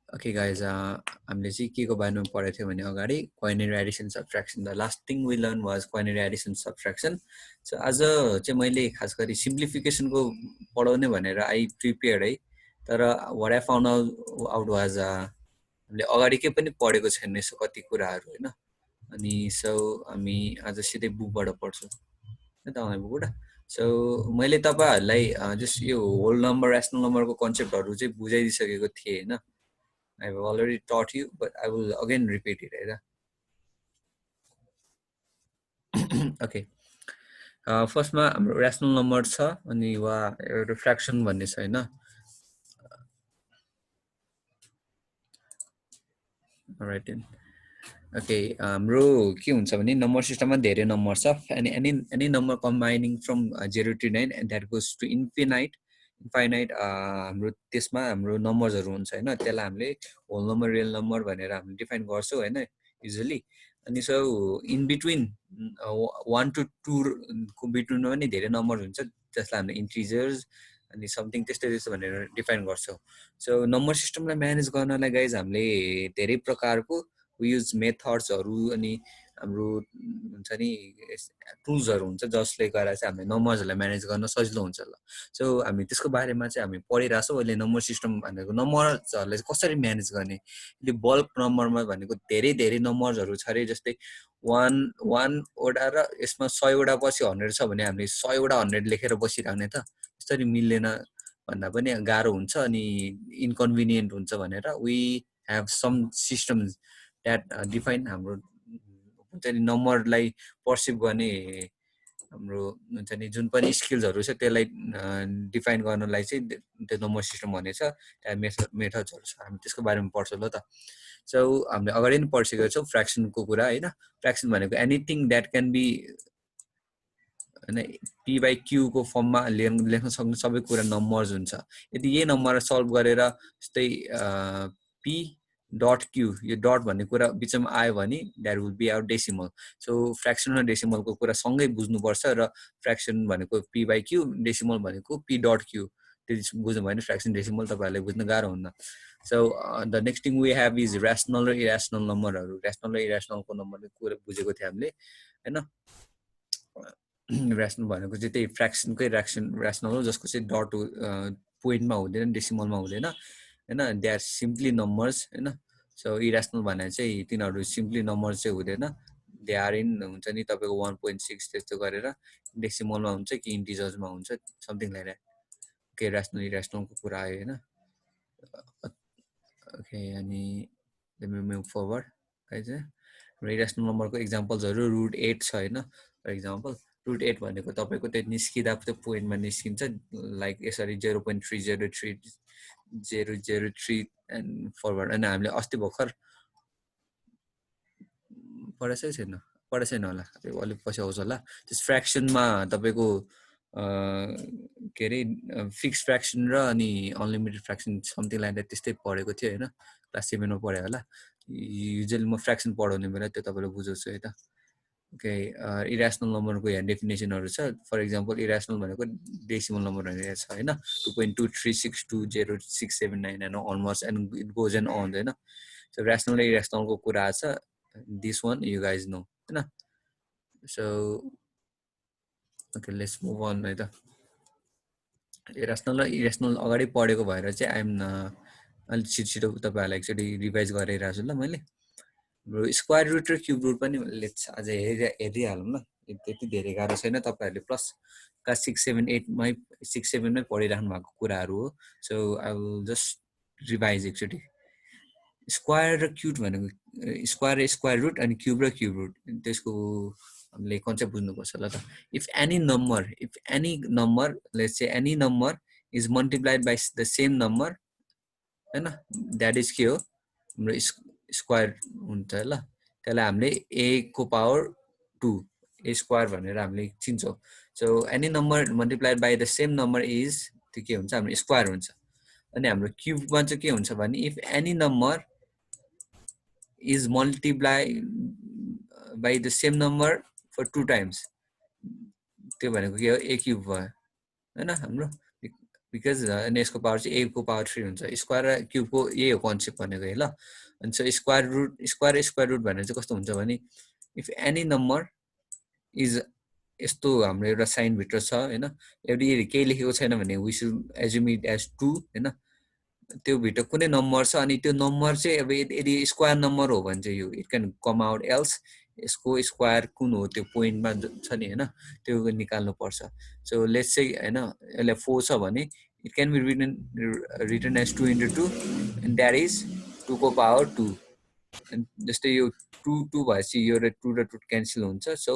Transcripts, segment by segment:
Okay guys, हामीले चाहिँ के को बारेमा पढेको थियो भने अगाडि quinary addition subtraction the last thing we learn was quinary addition subtraction so आज चाहिँ मैले खास गरी सिम्प्लिफिकेसनको पढाउने भनेर आई प्रिपेयर्ड है तर what I found out was हामीले अगाडि के पनि पढेको छैन यसो कति कुराहरू हैन अनि सो हामी आज सिधै बुकबाट पढ्छौँ है त बुकबाट सो मैले तपाईहरुलाई जस्ट यो होल नम्बर रेसनल नम्बरको कन्सेप्टहरु चाहिँ बुझाइदिसकेको थिएँ हैन I've already taught you, but I will again repeat it. Right? Okay. First ma rational number छ अनि वा एउटा फ्र्याक्सन भन्ने छ हैन alright then. Okay, हाम्रो के हुन्छ भने नम्बर सिस्टममा धेरै नम्बर छ अनि any number combining from 0 to 9 and that goes to infinite हाम्रो त्यसमा हाम्रो नम्बर्सहरु हुन्छ हैन त्यसलाई हामीले होल नम्बर रियल नम्बर भनेर हामीले डिफाइन गर्छौं हैन युजुअली अनि सो इन बिट्विन 1 to 2 को बिट्विनमा पनि धेरै नम्बर हुन्छ जसलाई हामीले इन्टिजर्स अनि समथिङ त्यस्तो भनेर डिफाइन गर्छौं सो नम्बर सिस्टमलाई म्यानेज गर्नलाई गाइज हामीले धेरै प्रकारको we use methodsहरु अनि हाम्रो हुन्छ नि टुल्सहरु हुन्छ जसले गर्दा चाहिँ हामीले नम्बर्सहरुलाई म्यानेज गर्न सजिलो हुन्छ ल सो हामी त्यसको बारेमा चाहिँ हामी पढिराछौं अहिले नम्बर सिस्टम भनेको नम्बर्सहरुलाई कसरी म्यानेज गर्ने यो बल्क नम्बरमा भनेको धेरै धेरै नम्बर्सहरु छ रे जस्तै 1 वटा र यसमा 100 वटा पछि 100 छ भने हामीले 100 वटा 100 लेखेर बसिराख्ने त त्यसरी मिल्दैन भन्दा पनि गाह्रो हुन्छ अनि इन्कन्भिनियन्ट हुन्छ भनेर we have some systems that define हाम्रो हुन्छ नि नम्बरलाई पर्सिभ गर्ने हाम्रो हुन्छ नि जुन पनि स्किल्सहरु छ त्यसलाई डिफाइन गर्नलाई चाहिँ त्यो नम्बर सिस्टम भनेछ त्यहाँ मेथड्सहरु छ हामी त्यसको बारेमा पढ्छौं ल त सो हामीले अगाडि नै पढिसकेको छौं फ्र्याक्सनको कुरा हैन फ्र्याक्सन भनेको एनीथिङ दैट क्यान बी हैन p by q को फर्ममा लेख्न सक्ने सबै कुरा नम्बर्स हुन्छ यदि यही नम्बरलाई सल्भ गरेर जस्तै p डट q यो डट भन्ने कुरा बिचमा आयो भने that will be our decimal so fraction र डेसिमलको कुरा सँगै बुझ्नुपर्छ र फ्र्याक्सन भनेको p by q डेसिमल भनेको p डट q त्यो बुझ्नु भएन फ्र्याक्सन डेसिमल तपाईहरुले बुझ्न गाह्रो हुन्न so the next thing we have is rational र इरेशनल नम्बरहरु रेशनल र इरेशनलको नम्बरको कुरा बुझेको थिए हामीले हैन रेशनल भनेको चाहिँ त्यही फ्र्याक्सनकै रेशनल हो जसको चाहिँ डट पोइन्टमा हुँदैन डेसिमलमा हुँदैन हैन दे आर सिम्पली नम्बर्स हैन सो इरेशनल भने चाहिँ तिनीहरु सिम्पली नम्बर चाहिँ हुँदैन दे आर इन हुन्छ नि तपाईको 1.6 त्यस्तो गरेर डेसिमलमा हुन्छ कि इन्टिजर्समा हुन्छ something like that okay rational इरेशनलको कुरा आयो हैन ओके अनि let me move forward guys irrational नम्बरको एक्जाम्पल्सहरु √8 छ हैन फर एक्जाम्पल √8 भनेको तपाईको त्यो निस्किदा त्यो पोइन्टमा निस्किन्छ लाइक यसरी 0.303 एन्ड फरवर्ड अनि हामीले अस्ति भर्खर पढाएको छैन होला अलिक पछि आउँछ होला त्यस फ्र्याक्सनमा तपाईको के रे फिक्स फ्र्याक्सन र अनि unlimited fraction something like that त्यस्तै पढेको थियो हैन क्लास 7 मा पढे होला युजुअली म फ्र्याक्सन पढाउने बेला त्यो तपाईलाई बुझाउँछु है त ओके इरेशनल नम्बरको यहाँ डेफिनेसनहरु छ फर एक्जाम्पल इरेशनल भनेको डेसिमल नम्बर भनेर छ हैन 2.2362067 and almost and it goes and on हैन सो रेशनल र इरेशनलको कुरा छ this one you guys know हैन so okay let's move on है त इरेशनल र इरेशनल अगाडि पढेको भएर चाहिँ आइ एम अलि छिटो तपाईहरुलाई एकचोटी रिभाइज गरिरहेको छु ल मैले स्क्वायर रुट र क्यूब रुट पनि लेट्स आज हेरिहालौँ ल त्यति धेरै गाह्रो छैन तपाईहरुले प्लस क्लास 6 7 8 मै 6 7 मै पढिराख्नु भएको कुराहरु हो so I will just revise एकचोटी स्क्वायर र क्यूब भनेको स्क्वायर र स्क्वायर रुट अनि क्यूब र क्यूब रुट त्यसको हामीले कन्सेप्ट बुझ्नुपर्छ ल त if any number let's say any number is multiplied by the same number हैन दैट इज के हो हाम्रो स्क्वायर हुन्छ ल त्यसलाई हामीले a को पावर 2 a स्क्वायर भनेर हामीले चिन्छौं so any number multiplied by the same number is त्यो के हुन्छ हाम्रो स्क्वायर हुन्छ अनि हाम्रो क्यूबमा चाहिँ के हुन्छ भने if any number is multiplied by the same number for 2 times त्यो भनेको के हो a क्यूब भयो हैन हाम्रो बिकज अनि यसको पावर चाहिँ a को पावर 3 हुन्छ स्क्वायर र क्युबको यही हो कन्सेप्ट भनेको है ल अनि सो स्क्वायर रुट भनेर चाहिँ कस्तो हुन्छ भने इफ एनी नम्बर इज यस्तो हाम्रो एउटा साइनभित्र छ होइन यदि केही लेखेको छैन भने we should assume it as 2 होइन त्यो भित्र कुनै नम्बर छ अनि त्यो नम्बर चाहिँ अब यदि स्क्वायर नम्बर हो भने चाहिँ यो it can come out else यसको स्क्वायर कुन हो त्यो पोइन्टमा छ नि होइन त्यो निकाल्नु पर्छ सो लेट्स चाहिँ होइन यसलाई 4 छ भने it can be written as 2 into 2 and that is 2 को पावर 2 जस्तै यो 2 भएपछि यो र 2 र 2 क्यान्सल हुन्छ so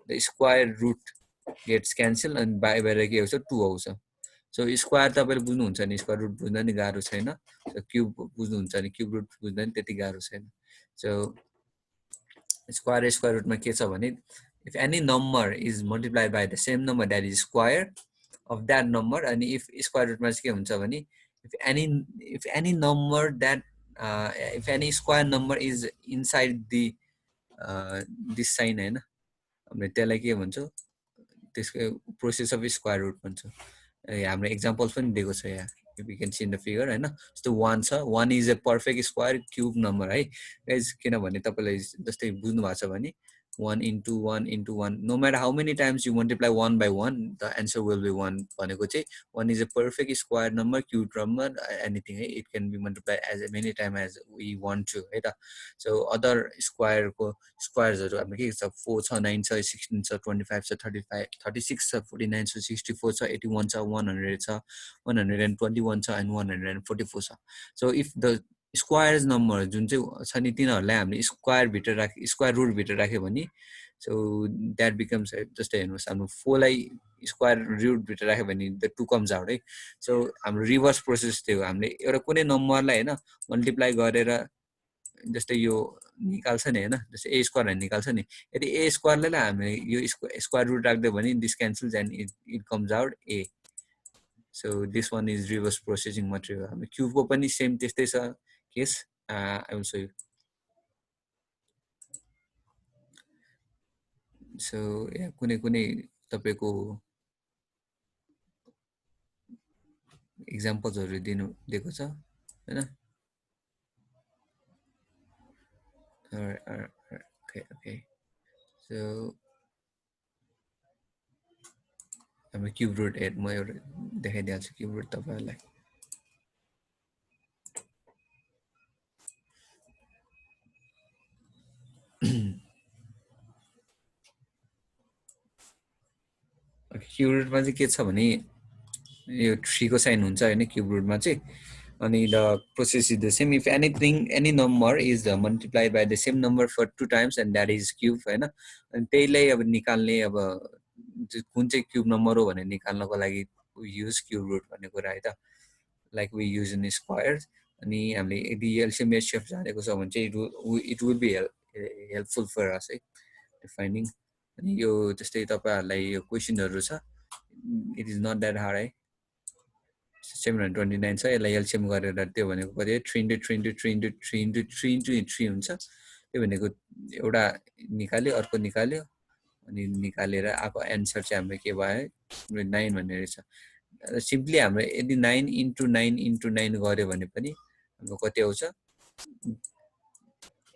the square root gets cancel अनि बाहिर के आउँछ 2 आउँछ सो स्क्वायर तपाईँले बुझ्नुहुन्छ नि स्क्वायर रुट बुझ्दा नि गाह्रो छैन क्युब बुझ्नुहुन्छ नि क्युब रुट बुझ्दा नि त्यति गाह्रो छैन सो स्क्वायर रुटमा के छ भने if any number is multiplied by the same number that is square of that number अनि इफ स्क्वायर रुटमा चाहिँ के हुन्छ भने if any number that if any square number is inside this sign होइन हामीले त्यसलाई के भन्छौँ त्यसको प्रोसेस अफ स्क्वायर रुट भन्छौँ हाम्रो एक्जाम्पल्स पनि दिएको छ यहाँ you can see in the figure होइन जस्तो 1 छ 1 is a perfect square cube number है गाइज किनभने तपाईँलाई जस्तै बुझ्नु भएको छ भने 1 into 1 into 1 no matter how many times you multiply 1 by 1 the answer will be 1 भनेको चाहिँ 1 is a perfect square number cube number anything है it can be multiplied as many times as we want to है त so other square को स्क्वायर्सहरु हाम्रो के छ 4 छ 9 छ 16 छ 25 छ 35 36 छ 49 छ 64 छ 81 छ 100 छ 121 छ and 144 छ so if the squares number जुन चाहिँ छ नि तिनीहरूलाई हामीले स्क्वायर रुट भित्र राख्यो भने सो द्याट बिकम्स जस्तै हेर्नुहोस् हाम्रो 4 लाई स्क्वायर रुट भित्र राख्यो भने द 2 कम्स आउट है सो हाम्रो रिभर्स प्रोसेस थियो हामीले एउटा कुनै नम्बरलाई होइन मल्टिप्लाई गरेर जस्तै यो निकाल्छ नि होइन जस्तै ए स्क्वायर निकाल्छ नि यदि ए स्क्वायरलाई हामीले यो स्क्वायर रुट राख्दियो भने this cancels and it comes out a so this one is reverse processing material हाम्रो क्युबको पनि सेम त्यस्तै छ case I will show you so यहाँ कुनै कुनै तपाईँको इक्जाम्पल्सहरू दिएको छ होइन okay okay so हाम्रो क्युब रुट एड म एउटा देखाइदिन्छु क्युब रुट तपाईहरुलाई क्युब रुटमा चाहिँ के छ भने यो 3 को साइन हुन्छ हैन क्युब रुटमा चाहिँ अनि the process is the same if any number is multiplied by the same number for 2 times and that is cube हैन अनि त्यहीलाई अब निकाल्ने अब कुन चाहिँ क्युब नम्बर हो भनेर निकाल्नको लागि युज क्युब रुट भन्ने कुरा है त like we use in square अनि हामीले यदि एलसीएम एचसीएफ जानेको छ भने चाहिँ it will be helpful for us है डिफाइनिङ अनि यो जस्तै तपाईहरुलाई यो क्वेशनहरु छ it is not that hard है 729 छ यसलाई एलसीएम गरेर त्यो भनेको कति 3 into 3 into 3 into 3 into 3 into 3 हुन्छ त्यो भनेको एउटा निकाल्यो अर्को निकाल्यो अनि निकालेर आको एन्सर चाहिँ हाम्रो के भयो 9 भन्ने रहेछ सिम्पली हाम्रो यदि 9 into 9 into 9 गर्यो भने पनि हाम्रो कति आउँछ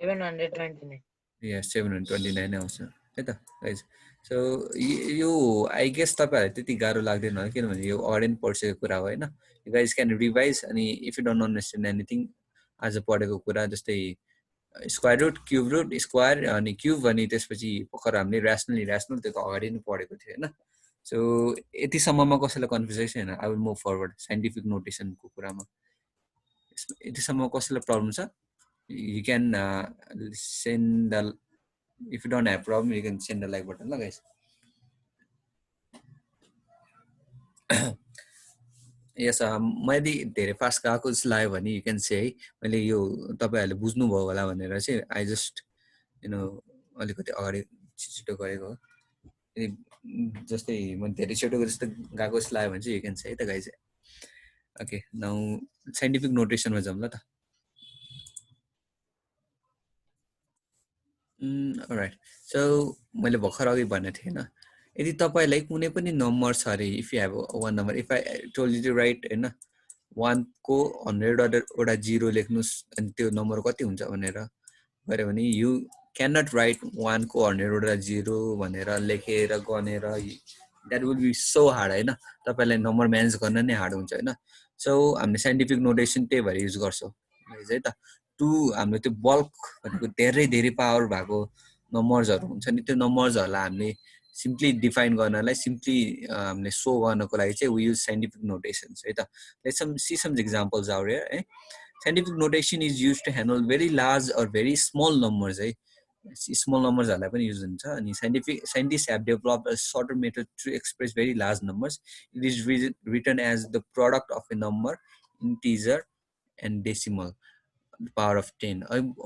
729 या 729 आउँछ है त गाइस सो यो आई गेस तपाईहरुलाई त्यति गाह्रो लाग्दैन होला किनभने यो अरेन पर्सेको कुरा हो हैन यु गाइस क्यान रिभाइज अनि if you don't understand anything आज पढेको कुरा जस्तै square root cube root square अनि क्युब अनि त्यसपछि भर्खर हामीले र्यासनल त्यो अगाडि नै पढेको थियो हैन सो यतिसम्ममा कसैलाई कन्फ्युज छैन I will move forward scientific नोटेसनको कुरामा यतिसम्म कसैलाई प्रब्लम छ you can send the if you don't have problem you can send the like button la guys yes मैले धेरै फास्ट गएको जस्तो लाग्यो भने you can say मैले यो तपाईहरुले बुझ्नु भयो होला भनेर चाहिँ I just you know अलिकति अगाडि छिटो गरेको हो जस्तै म धेरै छिटो जस्तो गएको जस्तो लाग्यो भने चाहिँ you can say the guys okay now scientific notation मा जाऊँ ल त alright so मैले भर्खर अघि भनेको थिएँ हैन यदि तपाईलाई कुनै पनि नम्बर छ अरे, if you have one number, if I told you to write हैन 1 को 100 वटा 0 लेख्नुस् अनि त्यो नम्बर कति हुन्छ भनेर गरे भने यु क्यान नट राइट 1 को 100 वटा 0 भनेर लेखेर गनेर that will be so hard हैन, तपाईलाई नम्बर म्यानेज गर्न नै हार्ड हुन्छ हैन। सो हामीले साइन्टिफिक नोटेसन त्यही भएर युज गर्छौँ है त। टु हाम्रो त्यो बल्क भनेको धेरै धेरै पावर भएको नम्बर्सहरू हुन्छ नि, त्यो नम्बर्सहरूलाई हामीले सिम्पली डिफाइन गर्नलाई, सिम्पली हामीले सो गर्नको लागि चाहिँ वी युज साइन्टिफिक नोटेसन्स है त। Let's see some examples out here है। Scientific notation is use to handle very large or very small numbers है, स्मल नम्बर्सहरूलाई पनि युज हुन्छ। अनि scientist have develop a shorter method to express very large numbers. It is written as the product of a number, integer and decimal, power of 10।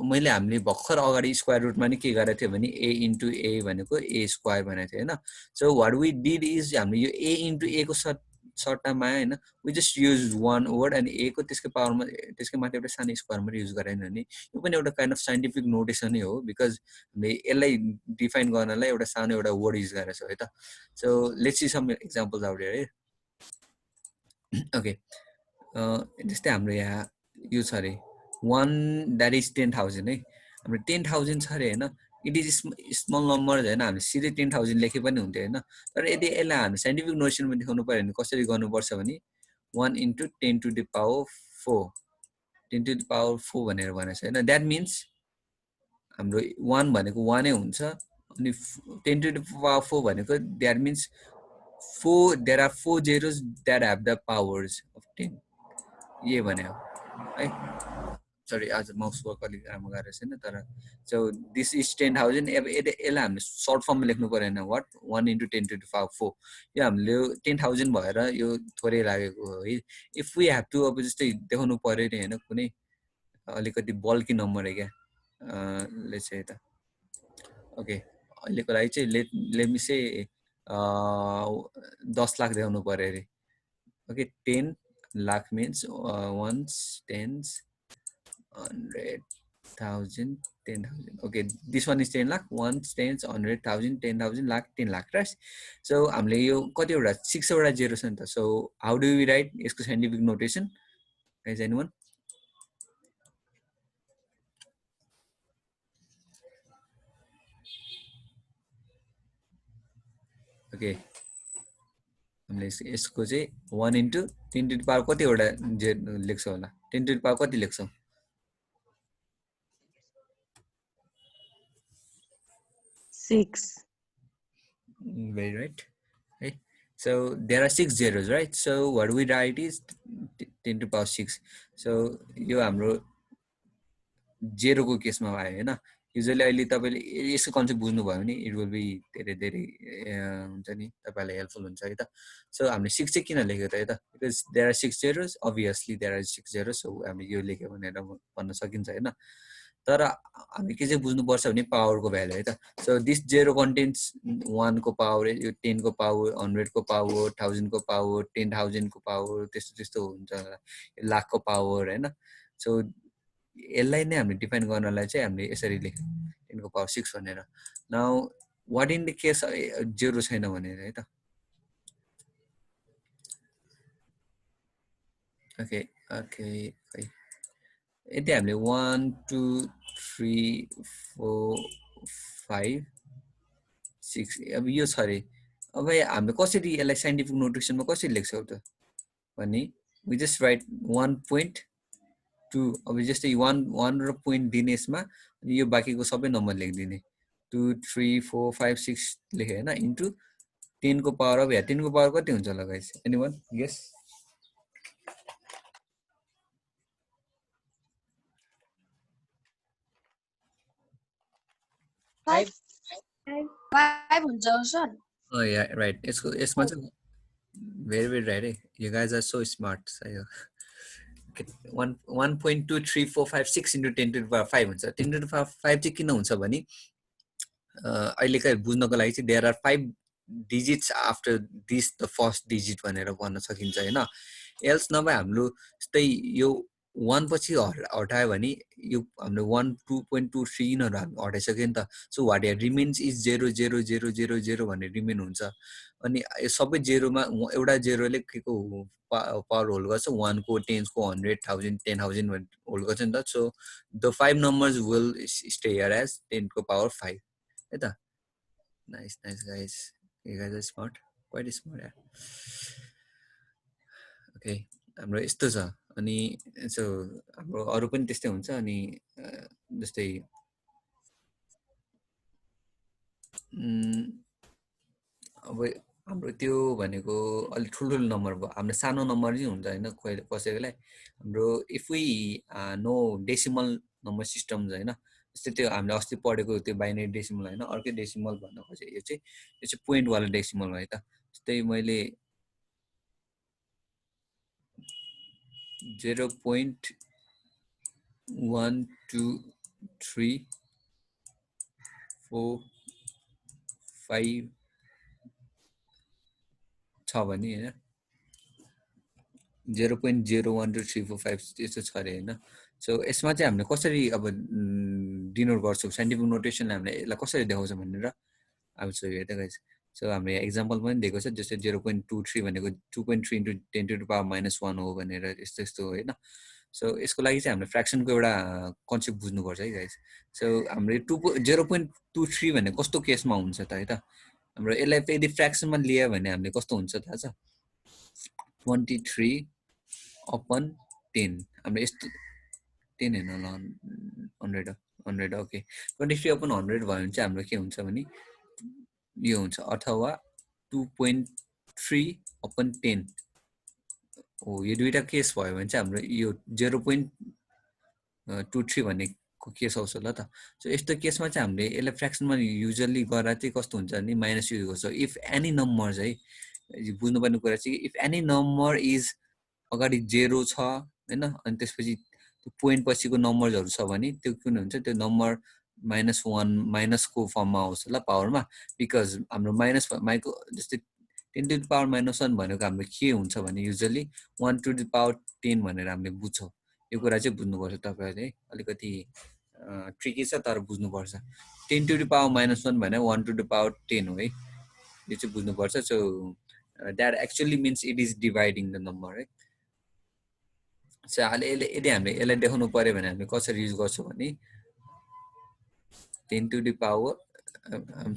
मैले हामीले भर्खर अगाडि square रुटमा नि के गरेको थियो भने ए इन्टु ए भनेको ए स्क्वायर भनेको थियो होइन। So what we did is हामीले यो ए इन्टु ए को सट्टामा होइन we just use one word, अनि ए को त्यसकै पावरमा त्यसकै माथि एउटा सानो स्क्वायर मात्रै युज गरेन भने यो पनि एउटा काइन्ड अफ साइन्टिफिक नोटेसनै हो, बिकज हामीले यसलाई डिफाइन गर्नलाई एउटा सानो एउटा वर्ड युज गरेको छौँ है त। So let's see some examples out here है। ओके, जस्तै हाम्रो यहाँ यो छ अरे 1 द्याट इज 10,000 है। हाम्रो 10,000 छ अरे होइन, इट इज स्मल नम्बर होइन, हामीले सिधै 10,000 लेखे पनि हुन्थ्यो होइन। तर यदि यसलाई हामी साइन्टिफिक नोटेसनमा देखाउनु पऱ्यो भने कसरी गर्नुपर्छ भने 1 into 10 to the power 4, 10 to the power 4 भनेर भनेको छ होइन। द्याट मिन्स हाम्रो 1 भनेको 1 नै हुन्छ, अनि 10 टु द पावर 4 भनेको that means 4 there are 4 zeros that have the powers of 10, ये भन्यो है। सरी आज माउस वर्क अलिक राम्रो गरेको छैन तर। So this is 10,000। अब यसलाई हामीले सर्ट फर्ममा लेख्नु परेन, what 1 into 10 to the power 4, यो हामीले 10,000 भएर यो थोरै लागेको हो है। इफ वी हेभ टु अब जस्तै देखाउनु पऱ्यो नि होइन कुनै अलिकति बल्की नम्बर है क्या, लेट्स से त ओके अहिलेको लागि चाहिँ लेट मी से 10 लाख देखाउनु पऱ्यो अरे। Okay 10 lakh means ones, tens, 100,000, 10,000. Okay, this one is 10 lakh, 1, 10, 100,000, 10,000, lakh, 10 lakh, right? So हामीले यो कतिवटा 6 वटा जेरो छ नि त। So how do we write यसको scientific notation, guys anyone? Okay, हामीले यसको चाहिँ 1 इन्टु 10 टु द पावर कतिवटा लेख्छौँ होला, 10 टु द पावर कति लेख्छौँ? 6. Very right. Okay. So there are 6 zeros, right? So what we write is 10 to the power 6. So यो हाम्रो जेरोको केसमा आयो होइन। युजली अहिले तपाईँले यसको कन्सेप्ट बुझ्नुभयो भने इट विल बी धेरै धेरै हुन्छ नि, तपाईँलाई हेल्पफुल हुन्छ है त। सो हामीले 6 चाहिँ किन लेख्यो त है त, because there are 6 zeros, obviously there are 6 zeros, so हामीले यो लेख्यो भनेर भन्न सकिन्छ होइन। तर हामी के चाहिँ बुझ्नुपर्छ भने पावरको भ्यालु है त। सो दिस जेरो कन्टेन्ट्स 1 को पावर, यो 10 को पावर, 100 को पावर, 1000 को पावर, 10,000 को पावर, त्यस्तो त्यस्तो हुन्छ, लाखको पावर होइन। सो यसलाई नै हामीले डिफाइन गर्नलाई चाहिँ हामीले यसरी लेख्यौँ 10 को पावर 6 भनेर। Now what in the case zero छैन भनेर है त। ओके ओके, यदि हामीले 1 2 3 4 5 6 अब यो छ अरे, अब हामीले कसरी यसलाई साइन्टिफिक नोटेसनमा कसरी लेख्छौँ त भने वी जस्ट राइट 1.2, अब जस्तै 1 र पोइन्ट दिने यसमा, अनि यो बाँकीको सबै नम्बर लेखिदिने 2 3 4 5 6 लेखे होइन, इन्टु 10 को पावर। अब यहाँ 10 को पावर कति हुन्छ होला गाइस, एनीवन गेस? 5 हुन्छ सर। या राइट, यसमा चाहिँ भेरी भेरी राइट है, you guys are so smart. 1.2345 into 10 to the power 5 हुन्छ। 10 टु द पावर 5 चाहिँ किन हुन्छ भने अहिलेका बुझ्नको लागि चाहिँ there are 5 digits after this the first digit भनेर भन्न सकिन्छ होइन। एल्स नभए हाम्रो जस्तै यो 1 पछि हटायो भने यो हाम्रो 1 2.23 यिनीहरू हामी हटाइसक्यो नि त। So what here remains is 0 0 0 0 0 भन्ने रिमेन हुन्छ। अनि यो सबै जेरोमा एउटा जेरोले के को पावर होल्ड गर्छ, 1 को 10 को 100 1000 10,000 होल्ड गर्छ नि त। So the 5 numbers will stay here as 10 को पावर 5 है त। Nice nice guys, you guys are smart, quite smart यार। ओके, हाम्रो यस्तो छ। अनि यसो हाम्रो अरू पनि त्यस्तै हुन्छ। अनि जस्तै अब हाम्रो त्यो भनेको अलिक ठुल्ठुलो नम्बर भयो। हाम्रो सानो नम्बर चाहिँ हुन्छ होइन कहिले कसैकोलाई। हाम्रो if we know decimal number systems होइन, जस्तै त्यो हामीले अस्ति पढेको त्यो बाइनरी डेसिमल होइन, अर्कै डेसिमल भन्न खोजेँ। यो चाहिँ पोइन्टवाला डेसिमल हो है त। जस्तै मैले 0.12345 छ भने होइन, 0.012345 यस्तो छ अरे होइन। सो यसमा चाहिँ हामीले कसरी अब डिनोट गर्छौँ, साइन्टिफिक नोटेसनले हामीले यसलाई कसरी देखाउँछ भनेर अब सो हेर्दै गएछ। सो हाम्रो यहाँ एक्जाम्पल पनि दिएको छ। जस्तै 0.23 भनेको 2.3 इन्टु 10⁻⁻1 हो भनेर यस्तो यस्तो होइन। सो यसको लागि चाहिँ हामीले फ्रेक्सनको एउटा कन्सेप्ट बुझ्नुपर्छ है गाइस। सो हाम्रो 0.23 भनेको कस्तो केसमा हुन्छ त है त। हाम्रो यसलाई यदि फ्रेक्सनमा लियो भने हामीले कस्तो हुन्छ थाहा छ? 23/10। हाम्रो यस्तो 10 होइन ल 100 100 ओके। 23/100 भयो भने चाहिँ हाम्रो के हुन्छ भने यो हुन्छ, अथवा 2.3/10 हो। यो दुईवटा केस भयो भने चाहिँ हाम्रो यो 0.23 भन्नेको केस आउँछ ल त। सो यस्तो केसमा चाहिँ हामीले यसलाई फ्रेक्सनमा युजली गरेर चाहिँ कस्तो हुन्छ भने माइनस युज गर्छ। इफ एनी नम्बर चाहिँ बुझ्नुपर्ने कुरा चाहिँ इफ एनी नम्बर इज अगाडि 0 छ होइन, अनि त्यसपछि त्यो पोइन्ट पछिको नम्बर्सहरू छ भने त्यो कुन हुन्छ, त्यो नम्बर -1 माइनसको फर्ममा आउँछ ल पावरमा। बिकज हाम्रो माइको जस्तै 10⁻⁻1 भनेको हाम्रो के हुन्छ भने युजली 1⁻10 भनेर हामीले बुझ्छौँ। यो कुरा चाहिँ बुझ्नुपर्छ तपाईँहरूले है। अलिकति ट्रिकी छ तर बुझ्नुपर्छ। 10⁻⁻1 भने 1⁻10 हो है, यो चाहिँ बुझ्नुपर्छ। So that actually means it is dividing the number है। सो अहिले यदि हामीले यसलाई देखाउनु पऱ्यो भने हामीले कसरी युज गर्छौँ भने 10⁻,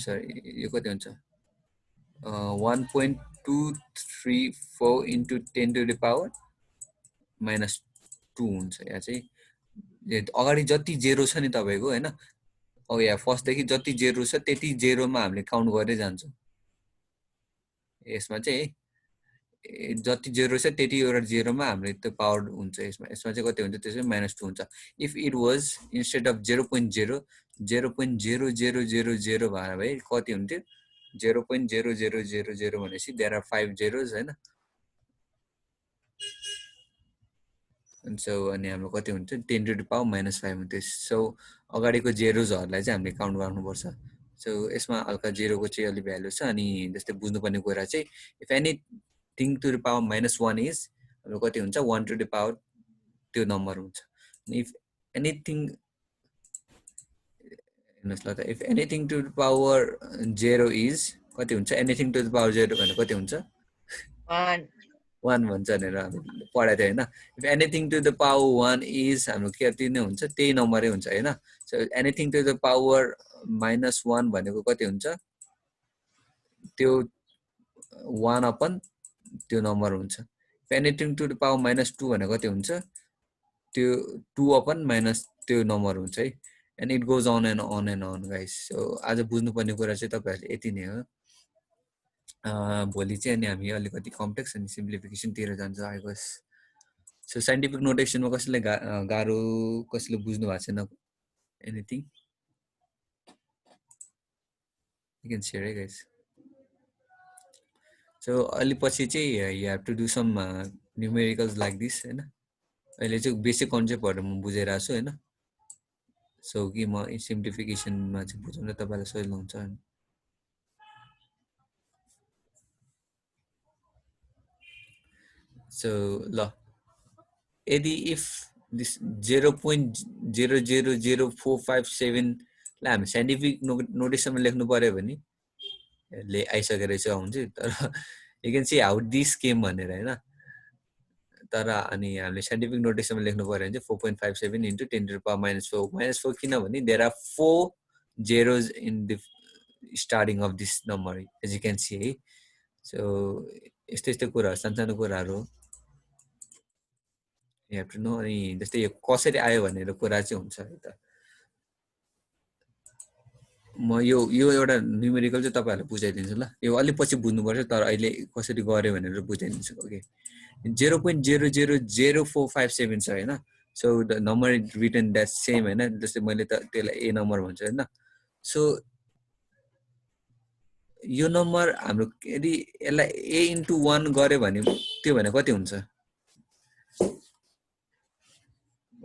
सरी यो कति हुन्छ, 1.234 इन्टु 10⁻⁻2 हुन्छ। यहाँ चाहिँ अगाडि जति जेरो छ नि तपाईँको होइन, अब यहाँ फर्स्टदेखि जति जेरो छ त्यति जेरोमा हामीले काउन्ट गर्दै जान्छौँ यसमा चाहिँ। जति जेरो छ त्यतिवटा जेरोमा हामीले त्यो पावर हुन्छ यसमा। यसमा चाहिँ कति हुन्छ, त्यसमा -2 हुन्छ। If it was instead of 0.0 0.0000 भए कति हुन्थ्यो, 0.0000 भनेपछि देयर आर 5 जेरोज होइन। अनि सो अनि हाम्रो कति हुन्छ, 10⁻⁻5 हुन्थ्यो। सो अगाडिको जेरोजहरूलाई चाहिँ हामीले काउन्ट गर्नुपर्छ। सो यसमा हल्का जेरोको चाहिँ अलिक भ्यालु छ। अनि जस्तै बुझ्नुपर्ने कुरा चाहिँ if anything to the power -1 is हाम्रो कति हुन्छ, 1 टु द पावर त्यो नम्बर हुन्छ। इफ एनिथिङ हेर्नुहोस् ल त, if anything to the power 0 is कति हुन्छ, एनिथिङ टु द पावर 0 भने कति हुन्छ, 1 1 भन्छ भनेर हामी पढाएको थियो होइन। If anything to the power 1 is हाम्रो कति नै हुन्छ, त्यही नम्बरै हुन्छ होइन। So anything to the power -1 भनेको कति हुन्छ, त्यो 1/, त्यो नम्बर हुन्छ। If anything to the power -2 भनेको कति हुन्छ, त्यो 2/, त्यो नम्बर हुन्छ है। And it goes on and on and on guys. So आज बुझ्नुपर्ने कुरा चाहिँ तपाईँहरूले यति नै हो। भोलि चाहिँ अनि हामी अलिकति कम्प्लेक्स अनि सिम्प्लिफिकेसनतिर जान्छ आई गेस। सो साइन्टिफिक नोटेसनमा कसैले गाह्रो, कसैले बुझ्नु भएको छैन एनिथिङ, यु क्यान सेयर है गाइस। सो अलि पछि चाहिँ you have to do some numericals like this होइन। अहिले चाहिँ बेसिक कन्सेप्टहरू म बुझाइरहेको छु होइन। सो कि म सिम्प्लिफिकेसनमा चाहिँ बुझाउन तपाईँलाई सजिलो हुन्छ। सो ल, यदि इफ this 0.0000457 लाई हामी साइन्टिफिक नोटेसनमा लेख्नु पर्यो भने ले आइसकेको रहेछ हुन्छ तर you can see how this came भनेर होइन तर अनि हामीले साइन्टिफिक नोटेसनमा लेख्नु पर्यो भने चाहिँ 4.57 इन्टु 10⁻⁻4 -4 किनभने there are 4 zeros in the starting of this number as you can see है सो यस्तो यस्तो कुराहरू सानसानो कुराहरू you have to know अनि जस्तै यो कसरी आयो भनेर कुरा चाहिँ हुन्छ है त म यो एउटा न्युमेरिकल चाहिँ तपाईँहरूलाई बुझाइदिन्छु ल यो अलिक पछि बुझ्नुपर्छ तर अहिले कसरी गर्यो भनेर बुझाइदिन्छु ओके 0.0000457 छ होइन so the number written that same होइन जस्तै मैले त त्यसलाई ए नम्बर भन्छु होइन सो यो नम्बर हाम्रो यदि यसलाई ए इन्टु 1 गर्यो भने त्यो भने कति हुन्छ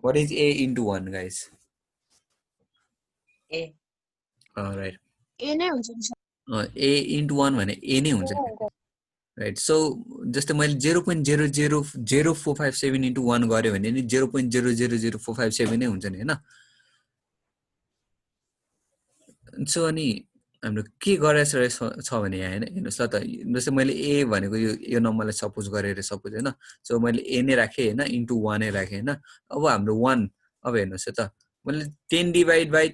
what is a into 1 guys a right a नै हुन्छ नि सर ए इन्टु 1 भने ए नै हुन्छ राइट सो जस्तै मैले 0.0000457 इन्टु 1 गर्यो भने नि 0.0000457 नै हुन्छ नि होइन सो अनि हाम्रो के गरेछ छ भने यहाँ होइन हेर्नुहोस् ल त जस्तै मैले ए भनेको यो नम्बरलाई सपोज गरेर सपोज होइन सो मैले ए नै राखेँ होइन इन्टु 1 नै राखेँ होइन अब हाम्रो 1 अब हेर्नुहोस् त मैले 10 डिभाइड बाई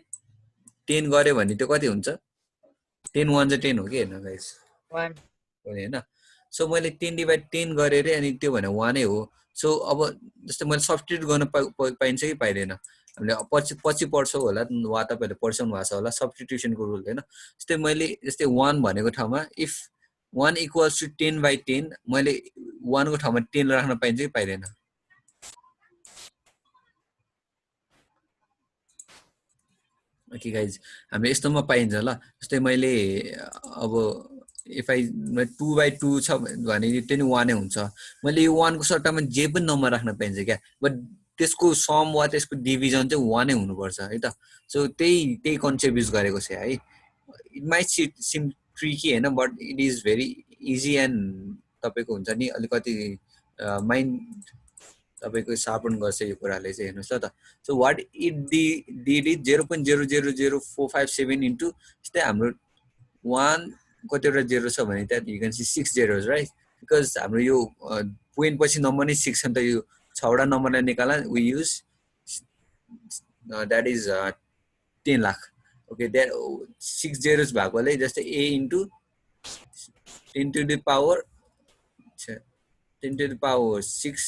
10 गऱ्यो भने त्यो कति हुन्छ 10 1 चाहिँ 10 हो कि हेर्नु गाइस 1 होइन सो मैले 10 डिभाइड 10 गरेँ अरे अनि त्यो भने 1 नै हो सो अब जस्तै मैले सब्स्टिट्युट गर्न पाइन्छ कि पाइँदैन हामीले पछि पढ्छौँ होला वा तपाईँहरूले पढिसक्नु भएको छ होला सब्स्टिट्युसनको रुल होइन जस्तै मैले जस्तै 1 भनेको ठाउँमा इफ 1 इक्वल्स टु 10 बाई 10 मैले 1 को ठाउँमा 10 राख्न पाइन्छ कि पाइँदैन ओके गाइज हामी यस्तोमा पाइन्छ ल जस्तै मैले अब इफ आई 2 बाई 2 छ भने त्यो नि 1 नै हुन्छ मैले यो 1 को सट्टामा जे पनि नम्बर राख्न पाइन्छ क्या बट त्यसको सम वा त्यसको डिभिजन चाहिँ 1 नै हुनुपर्छ है त सो त्यही कन्सेप्ट युज गरेको छ है इट माइट सिम ट्रिकी होइन but it is very easy and तपाईँको हुन्छ नि अलिकति माइन्ड तपाईँको सार्पन गर्छ यो कुराले चाहिँ हेर्नुहोस् ल त so what it did is 0.0000457 into जस्तै हाम्रो 1 कतिवटा जेरो छ भने त्यहाँ you can see 6 zeros right because हाम्रो यो पोइन्ट पछि नम्बर नै 6 छ नि त यो 6वटा नम्बरलाई निकाल्दा we use that is 10 lakh okay that 6 zeros भएकोले जस्तै a into 10 to the power 10 to the power 6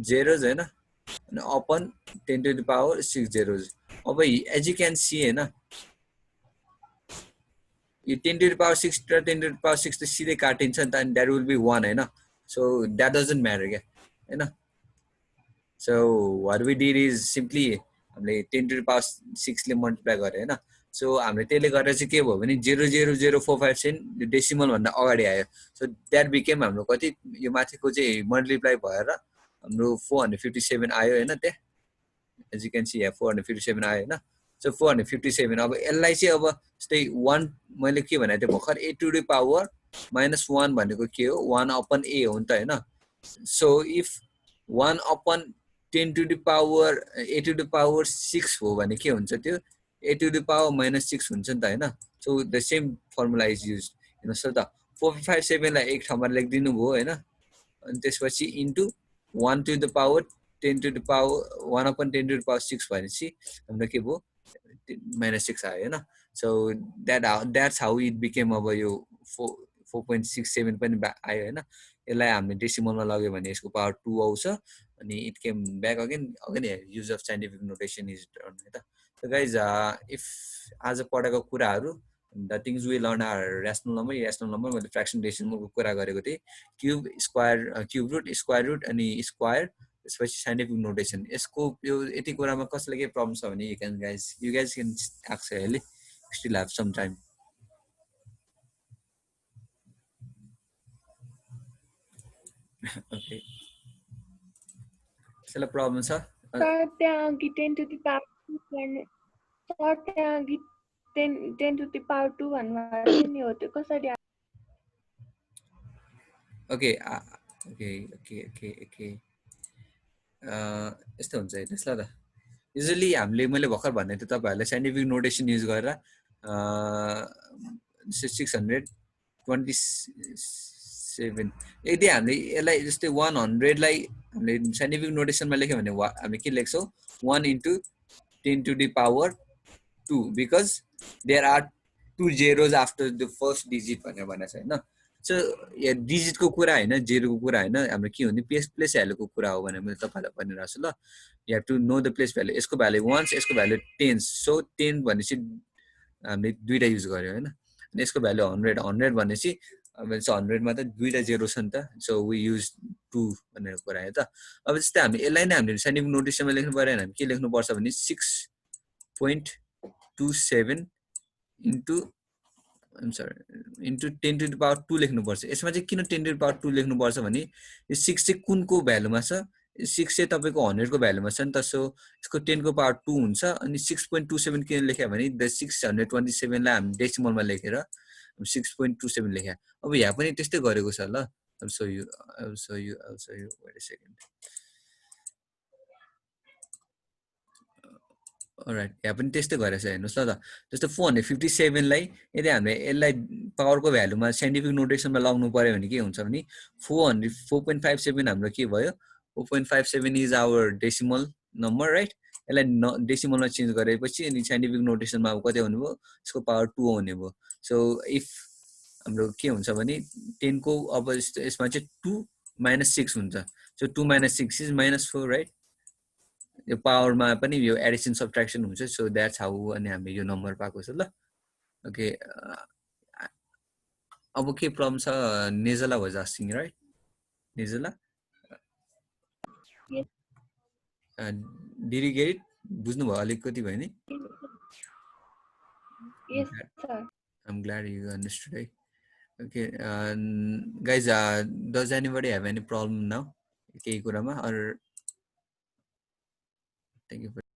zeros होइन अनि upon 10 to the power 6 zeros अब एज यु क्यान सी होइन यो 10 टु द पावर 6 र 10 टु द पावर 6 त सिधै काटिन्छ नि त अनि द्याट विल बी 1 होइन सो द्याट डजन्ट म्याटर क्या होइन so what we did is simply हामीले 10 टु द पावर 6ले मल्टिप्लाई गऱ्यो होइन सो हामीले त्यसले गरेर चाहिँ के भयो भने 0.00457 डेसिमलभन्दा अगाडि आयो सो द्याट बिकेम हाम्रो कति यो माथिको चाहिँ मल्टिप्लाई भएर हाम्रो 457 आयो होइन त्यहाँ एज यु क्यान सी यहाँ 457 आयो होइन सो 457 अब यसलाई चाहिँ अब जस्तै 1 मैले के भनेको थिएँ भर्खर ए टु द पावर -1 भनेको के हो 1 अपन ए हो नि त होइन so if 1 upon 10 to the power a to the power 6 हो भने के हुन्छ त्यो ए टु द पावर -6 हुन्छ नि त होइन so the same formula is use हेर्नुहोस् त 457 लाई एक ठाउँमा लेखिदिनु भयो होइन अनि त्यसपछि into 1 to the power 10 to the power 1 upon 10 to the power 6 भनेपछि हाम्रो के भयो -6 आयो होइन so that's how it became अब यो 4.67 पनि आयो होइन यसलाई हामीले डेसिमलमा लग्यो भने यसको पावर 2 आउँछ अनि it came back again use of scientific notation is done है त गाइज इफ आज पढेको कुराहरू the things we learn are rational number मैले फ्रेक्सन डेसिमलको कुरा गरेको थिएँ क्युब रुट स्क्वायर रुट अनि स्क्वायर त्यसपछि साइन्टिफिक नोटेसन यसको यो यति कुरामा कसैलाई केही प्रब्लम छ भने यु गाइज क्यान आस्क अहिले still have some time okay कसैलाई प्रब्लम छ सर त्यहाँ अघि 10 टु द पावर 2 गर्ने सर त्यहाँ अघि 10 टु द पावर 2 भन्नुभएको थियो नि हो त्यो कसरी okay okay okay okay okay यस्तो हुन्छ हेर्नुहोस् ल त युजली हामीले मैले भर्खर भन्ने थिएँ तपाईँहरूलाई साइन्टिफिक नोटेसन युज गरेर 627 यदि हामीले यसलाई जस्तै 100लाई हामीले साइन्टिफिक नोटेसनमा लेख्यो भने हामी के लेख्छौँ 1 × 10⁻², because there are 2 zeros after the first digit भनेर भनेको छ होइन सो यो डिजिटको कुरा होइन जेरोको कुरा होइन हाम्रो के हो भने प्लेस भ्यालुको कुरा हो भनेर मैले तपाईँहरूलाई भनिरहेको छु ल you have to know the place value यसको भ्यालु वन्स यसको भ्यालु टेन्स सो 10 भनेपछि हामीले दुईवटा युज गर्यो होइन अनि यसको भ्यालु 100 भनेपछि अब 100मा त दुईवटा जेरो छ नि त सो वी युज 2 भनेर कुरा हो त अब जस्तै हामी यसलाई नै हामीले साइन्टिफिक नोटेसनमा लेख्नु पऱ्यो भने हामी के लेख्नुपर्छ भने 6.27 इन्टु इन्टु 10⁻² लेख्नुपर्छ यसमा चाहिँ किन 10⁻² लेख्नुपर्छ भने यो 6 चाहिँ कुनको भ्यालुमा छ 6 चाहिँ तपाईँको 100को भ्यालुमा छ नि त सो यसको 10⁻² हुन्छ अनि 6.27 किन लेख्यो भने द 627लाई हामी डेसिमलमा लेखेर 6.27 लेख्या अब यहाँ पनि त्यस्तै गरेको छ ल I'll show you wait a second all right यहाँ पनि त्यस्तै गरेछ हेर्नुहोस् ल त जस्तो 457लाई यदि हामीले यसलाई पावरको भ्यालुमा साइन्टिफिक नोटेसनमा लाउनु पर्यो भने के हुन्छ भने 4.57 हाम्रो के भयो 4.57 is our decimal number right यसलाई डेसिमलमा चेन्ज गरेपछि अनि साइन्टिफिक नोटेसनमा अब कति आउने भयो यसको पावर 2 आउने भयो सो इफ हाम्रो के हुन्छ भने 10 को अब यसमा चाहिँ 2 - 6 हुन्छ सो 2 - 6 इज -4 राइट यो पावरमा पनि यो एडिसन सब्ट्र्याक्सन हुन्छ सो द्याट्स हाउ अनि हामीले यो नम्बर पाएको छ ल ओके अब के प्रब्लम छ Nejala was asking right Nejala did you get it बुझ्नुभयो अलिकति भयो नि Yes, sir. I'm glad you understood it. Okay, guys, does anybody have any problem now? केही कुरामा or thank you for